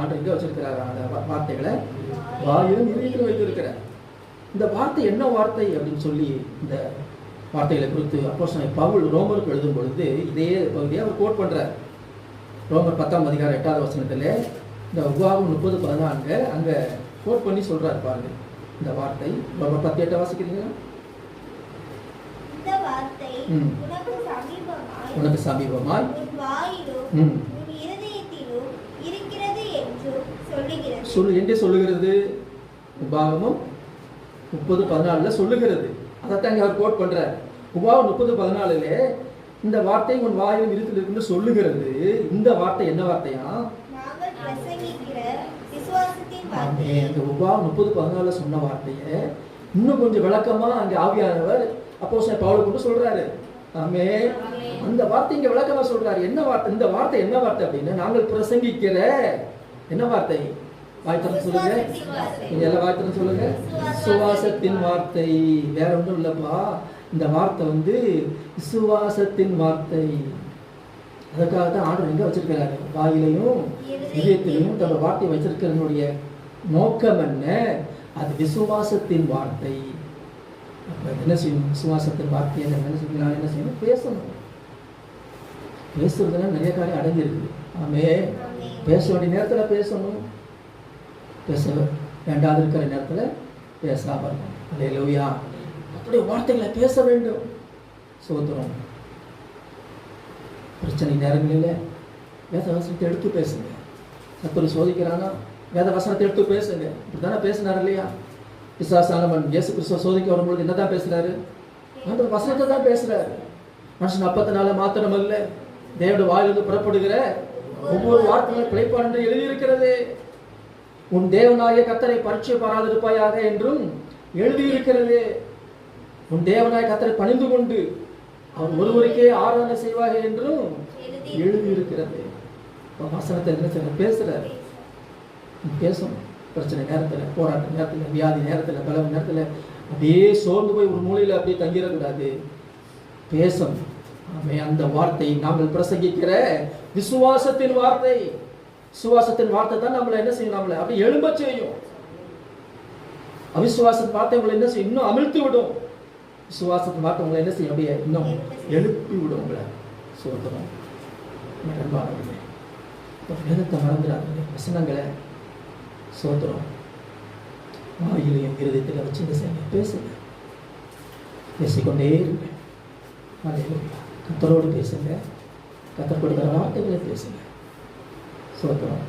ஆண்டு எங்கே வச்சிருக்கிறார்? அந்த வார்த்தைகளை வாயிலும் இதயத்தில் வைத்திருக்கிறார். இந்த வார்த்தை என்ன வார்த்தை அப்படின்னு சொல்லி இந்த வார்த்தைகளை குறித்து அப்போஸ்தலன் பவுல் ரோமருக்கு எழுதும் பொழுது இதே பகுதியை அவர் கோட் பண்ணுறார். ரோமர் 10ஆம் அதிகாரம் 8வது வசனத்தில் இந்த உபாகம் 30:14 அங்கே கோட் பண்ணி சொல்கிறார் பாருங்க. இந்த வார்த்தை ரோமர் 10:8 வாசிக்கிறீங்களா? இந்த வார்த்தை உனக்கு சமீபமாய் என்று சொல்லுகிறது. உபாகமும் 30:14 சொல்லுகிறது. அதைத்தான் அவர் கோட் பண்றார். உபாகம் 30:14 இந்த வார்த்தை உன் வாயிலும் இருத்தில் இருக்குன்னு சொல்லுகிறது. இந்த வார்த்தை என்ன வார்த்தையா? இந்த உபாகம் 30:14 சொன்ன வார்த்தையை இன்னும் கொஞ்சம் விளக்கமா அங்கே ஆவியானவர் அப்போஸ்தலன் பவுல் கொண்டு சொல்றாரு. ஆமே. அந்த வார்த்தை இங்க விளக்கமா சொல்றாரு. என்ன வார்த்தை? இந்த வார்த்தை என்ன வார்த்தை அப்படின்னா, நாங்கள் பிரசங்கிக்கிற என்ன வார்த்தை? வாய்த்திறந்து சொல்லுங்க. நீங்க எல்லாம் வாய்த்திறந்து சொல்லுங்க. விசுவாசத்தின் வார்த்தை. வேற ஒன்றும் இல்லப்பா. இந்த வார்த்தை விசுவாசத்தின் வார்த்தை. அதுக்காக தான் ஆண்டவர் எங்க வச்சிருக்கிறாரு? வாயிலையும் இதயத்திலையும் தன்னோட வார்த்தை வச்சிருக்கிறனுடைய நோக்கம் என்ன? அது விசுவாசத்தின் வார்த்தை. என்ன செய்யணும்? விசுவாசத்தின் வார்த்தை என்ன செய்யணும்? பேசணும். பேசுறதுல நிறைய காரியம் அடங்கி இருக்குது. ஆமே. பேச வேண்டிய நேரத்தில் பேசணும், பேச வேண்டாது இருக்கிற நேரத்தில் பேசாம இருக்கணும். அல்லேலூயா. அப்படியே வார்த்தைகளை பேச வேண்டும். சோத்திரம். பிரச்சனை நேரங்களில் வேத வசனத்தை எடுத்து பேசுங்க. கர்த்தர் சோதிக்கிறானா வேத வசனத்தை எடுத்து பேசுங்க. இப்படிதானே பேசினார் இல்லையா? பிசாசானவன் இயேசு கிறிஸ்துவ சோதிக்க வரும்பொழுது என்னதான் பேசுறாரு? அந்த வசனத்தை தான் பேசுறாரு. மனுஷன் அப்பத்தினால மாத்திரம் அல்ல, தேவனுடைய வாயிலிருந்து புறப்படுகிற ஒவ்வொரு வார்த்தையும் பிழைப்பான் என்று எழுதியிருக்கிறது. உன் தேவனாகிய கர்த்தரை பரீட்சை பாராதிருப்பாயாக என்றும் எழுதியிருக்கிறது. உன் தேவனாகிய கர்த்தரை பணிந்து கொண்டு அவன் ஒருவருக்கே ஆராதனை செய்வாக என்றும் எழுதியிருக்கிறது. வசனத்தை என்ன செய்ய பேசுறாரு? பேசணும். பிரச்சனை நேரத்தில், போராட்ட நேரத்தில், வியாதி நேரத்தில், பலவ நேரத்தில் அப்படியே சோர்ந்து போய் ஒரு மூலையில் அப்படியே தங்கிடக்கூடாது. பேசணும். அந்த வார்த்தை நாங்கள் பிரசங்கிக்கிற விசுவாசத்தின் வார்த்தை. விசுவாசத்தின் வார்த்தை தான் நம்மளை என்ன செய்யும்? நம்மளை அப்படி எழும்ப செய்யும். அவிசுவாசத்தின் வார்த்தை உங்களை என்ன செய்யும்? இன்னும் அமிழ்த்து விடும். விசுவாசத்தின் வார்த்தை உங்களை என்ன செய்யும்? அப்படியே இன்னும் எழுப்பி விடும் உங்களை. சோதனம் வேதத்தை மறந்துடாதீங்க. வசனங்களை சோதனம் வாயிலையும் இருதயத்தில் வச்சு இந்த செய்ய பேசுங்க. பேசிக்கொண்டே இருங்க. கர்த்தரோடு பேசுங்க. கர்த்தர் கொடுக்கிற வார்த்தைகளை பேசுங்க. சோதனம்